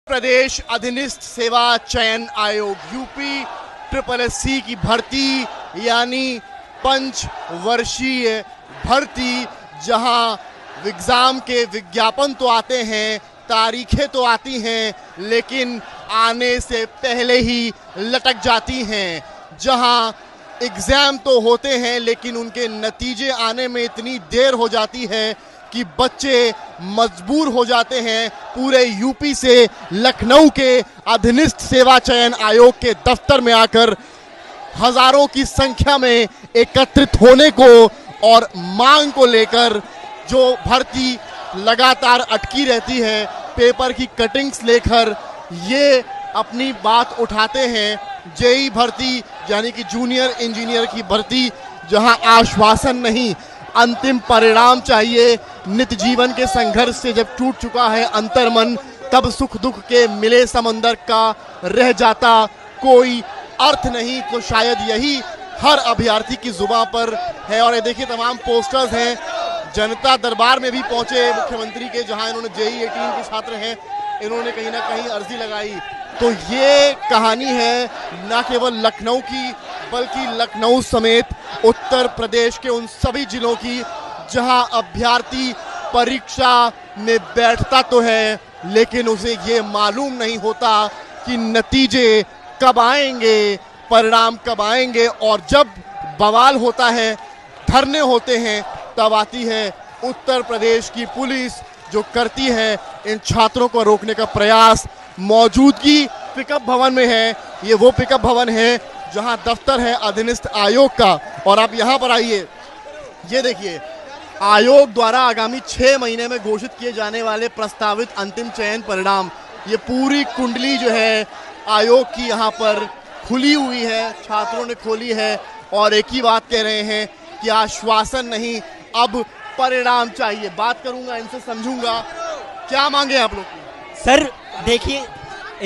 प्रदेश अधीनस्थ सेवा चयन आयोग यूपी SSSC की भर्ती यानी पंचवर्षीय भर्ती, जहां एग्जाम के विज्ञापन तो आते हैं, तारीखें तो आती हैं, लेकिन आने से पहले ही लटक जाती हैं। जहां एग्जाम तो होते हैं लेकिन उनके नतीजे आने में इतनी देर हो जाती है कि बच्चे मजबूर हो जाते हैं पूरे यूपी से लखनऊ के अधीनस्थ सेवा चयन आयोग के दफ्तर में आकर हजारों की संख्या में एकत्रित होने को और मांग को लेकर, जो भर्ती लगातार अटकी रहती है, पेपर की कटिंग्स लेकर ये अपनी बात उठाते हैं। जेई भर्ती यानी कि जूनियर इंजीनियर की भर्ती, जहां आश्वासन नहीं अंतिम परिणाम चाहिए। नित्य जीवन के संघर्ष से जब टूट चुका है अंतर्मन, तब सुख दुख के मिले समंदर का रह जाता कोई अर्थ नहीं। तो शायद यही हर अभ्यर्थी की जुबान पर है। और ये देखिए तमाम पोस्टर्स हैं, जनता दरबार में भी पहुंचे मुख्यमंत्री के, जहां इन्होंने जेई 18 के छात्र हैं, इन्होंने कहीं ना कहीं अर्जी लगाई। तो ये कहानी है न केवल लखनऊ की, बल्कि लखनऊ समेत उत्तर प्रदेश के उन सभी जिलों की जहां अभ्यर्थी परीक्षा में बैठता तो है, लेकिन उसे ये मालूम नहीं होता कि नतीजे कब आएंगे, परिणाम कब आएंगे। और जब बवाल होता है, धरने होते हैं, तब आती है उत्तर प्रदेश की पुलिस, जो करती है इन छात्रों को रोकने का प्रयास। मौजूदगी पिकअप भवन में है। ये वो पिकअप भवन है जहां दफ्तर है अधीनस्थ आयोग का। और आप यहां पर आइए, ये देखिए आयोग द्वारा आगामी 6 महीने में घोषित किए जाने वाले प्रस्तावित अंतिम चयन परिणाम, ये पूरी कुंडली जो है आयोग की यहाँ पर खुली हुई है, छात्रों ने खोली है और एक ही बात कह रहे हैं कि आश्वासन नहीं, अब परिणाम चाहिए। बात करूंगा इनसे, समझूंगा क्या मांगे आप लोग की। सर देखिए,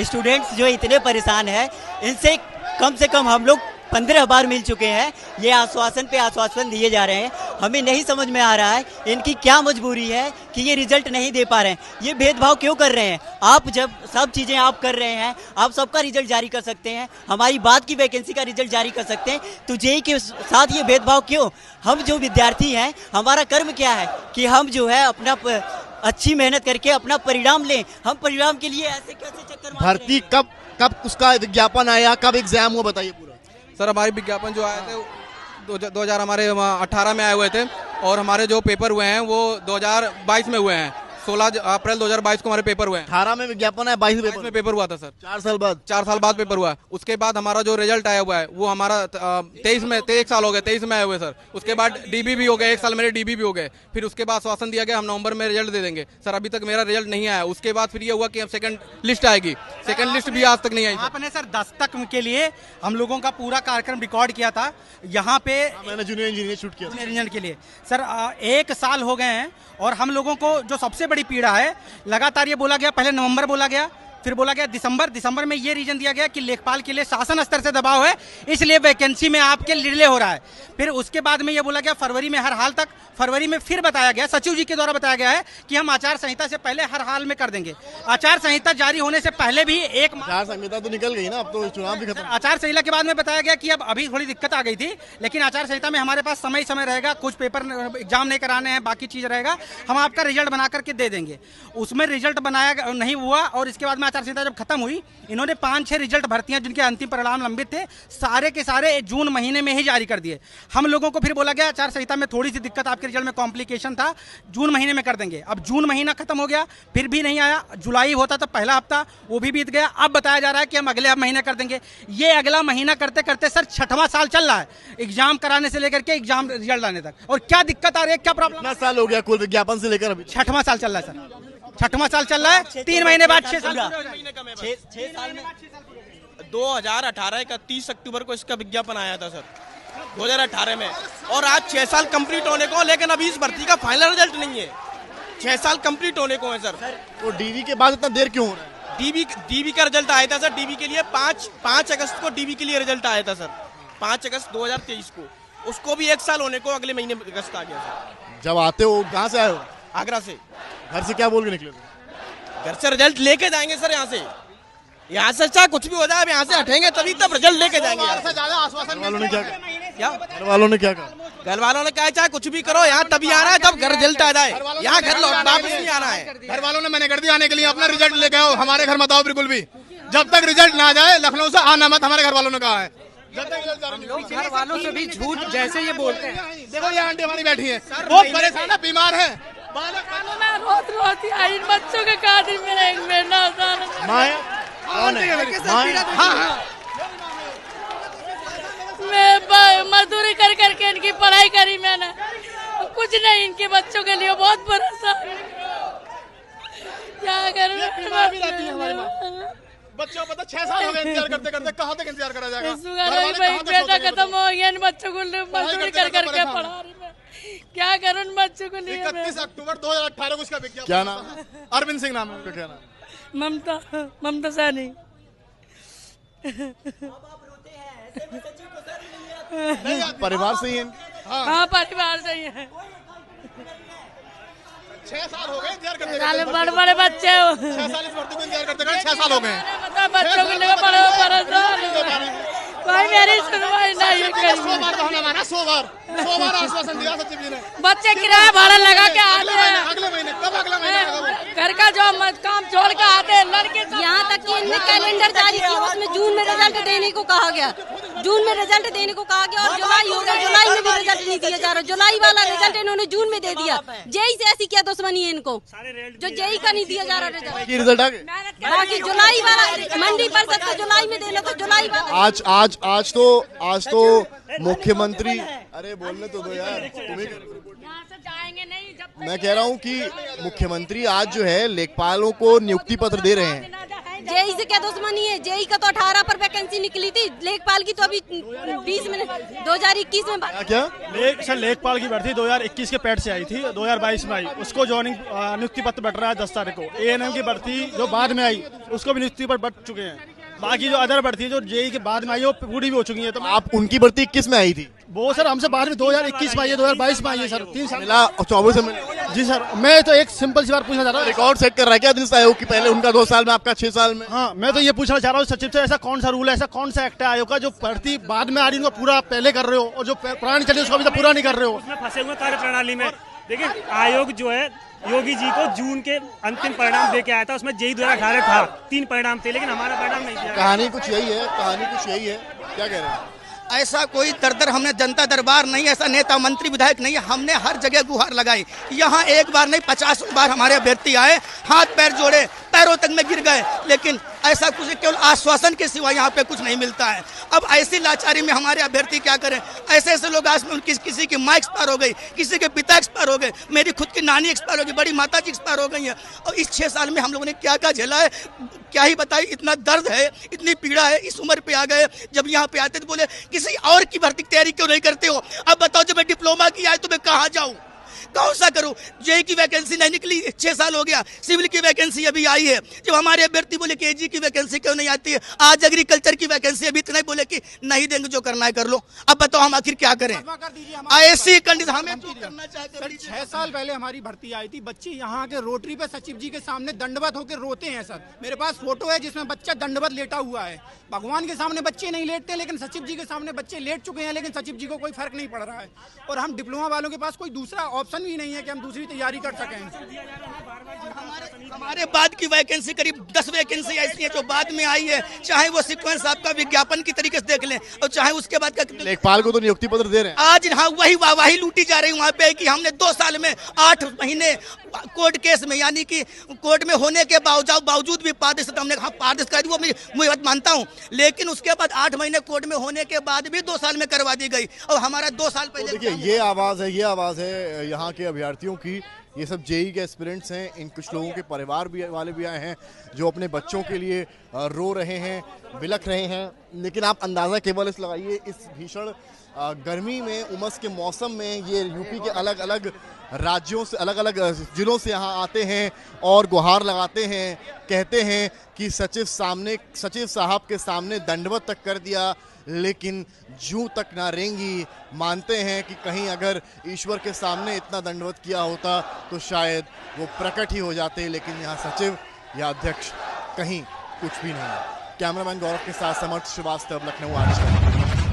स्टूडेंट्स जो इतने परेशान हैं, इनसे कम से कम हम लोग 15 बार मिल चुके हैं। ये आश्वासन पे आश्वासन दिए जा रहे हैं, हमें नहीं समझ में आ रहा है इनकी क्या मजबूरी है कि ये रिजल्ट नहीं दे पा रहे हैं। ये भेदभाव क्यों कर रहे हैं? आप जब सब चीज़ें आप कर रहे हैं, आप सबका रिजल्ट जारी कर सकते हैं, हमारी बात की वैकेंसी का रिजल्ट जारी कर सकते हैं, तो जेई के साथ ये भेदभाव क्यों? हम जो विद्यार्थी हैं, हमारा कर्म क्या है कि हम जो है अपना अच्छी मेहनत करके अपना परिणाम लें। हम परिणाम के लिए ऐसे कैसे चक्कर भर्ती कब उसका विज्ञापन आया, कब एग्जाम हुआ, बताइए पूरा। सर हमारे विज्ञापन जो आए थे 2018 में आए हुए थे, और हमारे जो पेपर हुए हैं वो 2022 में हुए हैं। 16 अप्रैल 2022 को हमारे पेपर हुए हैं। 18 में विज्ञापन है, 22 में पेपर हुआ था सर। 4 साल बाद 4 साल बाद पेपर हुआ। उसके बाद हमारा जो रिजल्ट आया हुआ है वो हमारा 23 साल हो गए, 23 में आए हुए सर। उसके बाद डीबी भी हो गए, 1 साल मेरे डीबी भी हो गए। फिर उसके बाद आश्वासन दिया गया हम नवंबर में रिजल्ट दे देंगे। सर अभी तक मेरा रिजल्ट नहीं आया। उसके बाद फिर ये हुआ कि अब सेकंड लिस्ट आएगी, सेकंड लिस्ट भी आज तक नहीं आई। आपने सर दस्तक के लिए हम लोगों का पूरा कार्यक्रम रिकॉर्ड किया था यहाँ पे, मैंने जूनियर इंजीनियर शूट किया, जूनियर इंजीनियर के लिए सर 1 साल हो गए हैं। और हम लोगों को जो सबसे बड़ी पीड़ा है, लगातार ये बोला गया, पहले नवंबर बोला गया, फिर बोला गया दिसंबर में ये रीजन दिया गया कि लेखपाल के लिए शासन स्तर से दबाव है, इसलिए वैकेंसी में आपके डिले हो रहा है। फिर उसके बाद में ये बोला गया फरवरी में, हर हाल तक फरवरी में फिर बताया गया, सचिव जी के द्वारा बताया गया है कि हम आचार संहिता से पहले हर हाल में कर देंगे। आचार संहिता जारी होने से पहले भी आचार संहिता तो निकल गई ना, अब तो चुनाव भी खत्म। आचार संहिता के बाद में बताया गया कि अब अभी थोड़ी दिक्कत आ गई थी, लेकिन आचार संहिता में हमारे पास समय रहेगा, कुछ पेपर एग्जाम नहीं कराने हैं, बाकी चीज रहेगा, हम आपका रिजल्ट बना करके दे देंगे। उसमें रिजल्ट बनाया नहीं हुआ और इसके बाद में आचार संहिता जब खत्म हुई, इन्होंने 5-6 रिजल्ट भर्तियां जिनके अंतिम परिणाम लंबित थे, सारे के सारे जून महीने में ही जारी कर दिए। हम लोगों को फिर बोला गया आचार संहिता में थोड़ी सी दिक्कत, आपके रिजल्ट में कॉम्प्लिकेशन था, जून महीने में कर देंगे। अब जून महीना खत्म हो गया, फिर भी नहीं आया। जुलाई होता था पहला हफ्ता, वो भी बीत गया। अब बताया जा रहा है कि हम अगले महीने कर देंगे। ये अगला महीना करते करते सर 6वां साल चल रहा है, एग्जाम कराने से लेकर के एग्जाम रिजल्ट लाने तक। और क्या दिक्कत आ रही है, क्या प्रॉब्लम? कितना साल हो गया कुल विज्ञापन से लेकर अभी? 6वां साल चल रहा है सर, 6वां साल चल रहा है। 3 महीने बाद 6 साल, 6 साल में 2018 31 अक्टूबर को इसका विज्ञापन आया था सर, 2018 में, और आज 6 साल कंप्लीट होने को, लेकिन अभी इस भर्ती का फाइनल रिजल्ट नहीं है। 6 साल कंप्लीट होने को है सर। तो डीवी के बाद इतना देर क्यों हो रहा है? डीबी का रिजल्ट आया था सर, डीबी के लिए 5 अगस्त को डीबी के लिए रिजल्ट आया था सर, 5 अगस्त 2023 को। उसको भी 1 साल होने को अगले महीने अगस्त आ गया सर। जब आते हो कहाँ से आए हो? आगरा से। घर से क्या बोल के निकले थे? घर से रिजल्ट लेके जाएंगे सर। यहाँ से चाहे कुछ भी हो जाए, अब यहाँ से हटेंगे तभी तब रिजल्ट लेके जाएंगे। ज्यादा आश्वासन वालों ने क्या कहा? क्या घर वालों ने क्या कहा? घर वालों ने कहा चाहे कुछ भी करो, यहाँ तभी आना है जब घर रिजल्ट आ जाए, यहाँ घर लौट वापस नहीं आना है। घर वालों ने मैंने कर दिया आने के लिए, अपना रिजल्ट लेके आओ, हमारे घर मत आओ बिल्कुल भी। जब तक रिजल्ट ना जाए लखनऊ से आना मत, हमारे घर वालों ने कहा है। जब तक घर वालों से भी झूठ जैसे ये बोलते हैं। देखो ये आंटी हमारी बैठी है, बहुत परेशान है, बीमार है। रोज रोज आई बच्चों के खातिर मेरा एक महीना मैं मजदूरी कर करके इनकी पढ़ाई करी मैंने, कुछ नहीं इनके बच्चों के लिए बहुत परेशान। क्या करूं? बच्चों पता 6 साल हो गए इंतजार करते करते, कहाँ तक इंतजार करा जाएगा? बेटा खत्म हो गया, इन बच्चों को मजदूरी कर करके पढ़ा रही मैं, क्या करूं इन बच्चों को लिए। 31 अक्टूबर 2018 को इसका विज्ञापन। क्या नाम? अरविंद सिंह नाम है। क्या नाम? ममता सानी। परिवार से ही है? हाँ परिवार से ही है। 6 साल हो गए इंतजार करते, बड़े बड़े बच्चे 6 साल इस भर्ती को इंतजार करते 6 साल हो गए। बच्चों के लिए बड़े परेशान, कोई मेरी सुनवाई नहीं करी। 100 बार बहाना मारा, 100 बार आश्वासन दिया सचिव जी ने। बच्चे किराया भाड़ा लगा के आते हैं, अगले महीने, कब अगला महीने? घर का जो काम छोड़ के आते हैं लड़के। यहाँ तक कि इनने कैलेंडर जारी किया, उसमें जून में रिजल्ट देने को कहा गया, जून में रिजल्ट देने को कहा गया और जुलाई हो गया, जुलाई में भी रिजल्ट नहीं दिया जा रहा। जुलाई वाला रिजल्ट इन्होंने जून में दे दिया। जेई से ऐसी क्या दुश्मनी है इनको जो जेई का नहीं दिया जा रहा रिजल्ट? आ गए? बाकी जुलाई वाला मंडी परिषद का जुलाई में देना, तो जुलाई वाला आज तो मुख्यमंत्री, अरे बोलने तो दो यार, तुम्हें जाएंगे नहीं जब मैं कह रहा हूँ कि मुख्यमंत्री आज जो है लेखपालों को नियुक्ति पत्र दे रहे हैं। जेई से क्या दुश्मनी है? जेई का तो 18 पर वैकेंसी निकली थी, लेखपाल की तो अभी 20 में 2021 में क्या सर लेखपाल की भर्ती 2021 के पैड से आई थी, 2022 में आई, उसको ज्वाइनिंग नियुक्ति पत्र बट रहा है 10 तारीख को। एएनएम की भर्ती जो बाद में आई उसको भी नियुक्ति पत्र बट चुके हैं। बाकी जो अदर भर्ती जो जेई के बाद में आई है वो पूरी भी हो चुकी है। तो आप उनकी भर्ती 21 में आई थी? वो सर हमसे बाद में 2021 में आई है, 2022 में आई है सर, 3 साल मिला 24 में मिला। जी सर, मैं तो एक सिंपल सी बात पूछना चाह रहा हूँ। रिकॉर्ड सेट कर रहा है क्या दिन आयोग की? पहले उनका 2 साल में, आपका 6 साल में। हाँ, मैं तो ये पूछना चाह रहा हूँ सचिव से, ऐसा कौन सा रूल है, ऐसा कौन सा एक्ट है आयोग का जो भर्ती बाद में आ रही है उनको पूरा पहले कर रहे हो और जो पुरानी चली उसको अभी तक पूरा नहीं कर रहे हो? उसमें फंसे हुए कार्य प्रणाली में। देखिए आयोग जो है योगी जी को जून के अंतिम परिणाम दे के आया था, उसमें जेई 2018 था, 3 परिणाम थे, लेकिन हमारा परिणाम नहीं दिया। कहानी कुछ यही है, क्या कह रहे हैं? ऐसा कोई दर हमने जनता दरबार नहीं, ऐसा नेता मंत्री विधायक नहीं है, हमने हर जगह गुहार लगाई। यहाँ एक बार नहीं 50 बार हमारे अभ्यर्थी आए, हाथ पैर जोड़े, पैरों तक में गिर गए, लेकिन ऐसा कुछ केवल आश्वासन के सिवा यहाँ पे कुछ नहीं मिलता है। अब ऐसी लाचारी में हमारे अभ्यर्थी क्या करें? ऐसे ऐसे लोग आज में किसी की माँ एक्सपायर हो गई, किसी के पिता एक्सपायर हो गए, मेरी खुद की नानी एक्सपायर हो गई, बड़ी माता जी एक्सपायर हो गई है। और इस 6 साल में हम लोगों ने क्या क्या झेला है क्या ही बताई। इतना दर्द है, इतनी पीड़ा है, इस उम्र पे आ गए। जब यहाँ पे आते तो बोले किसी और की भर्ती तैयारी क्यों नहीं करते हो? अब बताओ जब मैं डिप्लोमा किया है तो मैं कहाँ जाऊँ, कौन सा करूं? जेई की वैकेंसी नहीं निकली, 6 साल हो गया। सिविल की वैकेंसी अभी आई है। जब हमारे अभ्यर्थी बोले कि एजी की वैकेंसी क्यों नहीं आती है? आज एग्रीकल्चर की वैकेंसी अभी इतना ही बोले कि नहीं देंगे, जो करना है कर लो। अब बताओ हम आखिर क्या करें? ऐसी कंडीशन हमें जो करना चाहते हैं। 6 साल पहले हमारी भर्ती आई थी, बच्चे यहाँ के रोटरी पे सचिव जी के सामने दंडवत होकर रोते हैं सर। मेरे पास फोटो है जिसमें बच्चा दंडवत लेटा हुआ है। भगवान के सामने बच्चे नहीं लेटते, लेकिन सचिव जी के सामने बच्चे लेट चुके हैं, लेकिन सचिव जी को कोई फर्क नहीं पड़ रहा है। और हम डिप्लोमा वालों के पास कोई दूसरा ऑप्शन भी नहीं है कि हम दूसरी तैयारी कर सकें। हमारे बाद की वैकेंसी करीब 10 वैकेंसी ऐसी है जो बाद में आई है, चाहे वो सीक्वेंस आपका विज्ञापन की तरीके से देख लें और चाहे उसके बाद का। लेखपाल को तो नियुक्ति पत्र दे रहे हैं आज। हाँ, वही वाहवाही लूटी जा रही वहाँ पे कि हमने 2 साल में 8 महीने कोर्ट केस में, यानी कि कोर्ट में होने के बावजूद भी पारदर्शिता हमने पारदर्शिता करा दी, वो मैं बात मानता हूँ, लेकिन उसके बाद 8 महीने कोर्ट में होने के बाद भी 2 साल में करवा दी गई और हमारा 2 साल पहले। देखिए ये आवाज़ है यहाँ के अभ्यर्थियों की। ये सब जेई के एस्पिरेंट्स हैं। इन कुछ लोगों के परिवार भी वाले भी आए हैं जो अपने बच्चों के लिए रो रहे हैं, बिलख रहे हैं। लेकिन आप अंदाज़ा केवल इस लगाइए, इस भीषण गर्मी में, उमस के मौसम में ये यूपी के अलग अलग राज्यों से, अलग अलग जिलों से यहाँ आते हैं और गुहार लगाते हैं, कहते हैं कि सचिव साहब के सामने दंडवत तक कर दिया, लेकिन जूं तक ना रेंगी। मानते हैं कि कहीं अगर ईश्वर के सामने इतना दंडवत किया होता तो शायद वो प्रकट ही हो जाते, लेकिन यहाँ सचिव या अध्यक्ष कहीं कुछ भी नहीं। कैमरामैन गौरव के साथ समर्थ श्रीवास्तव, लखनऊ आज तक।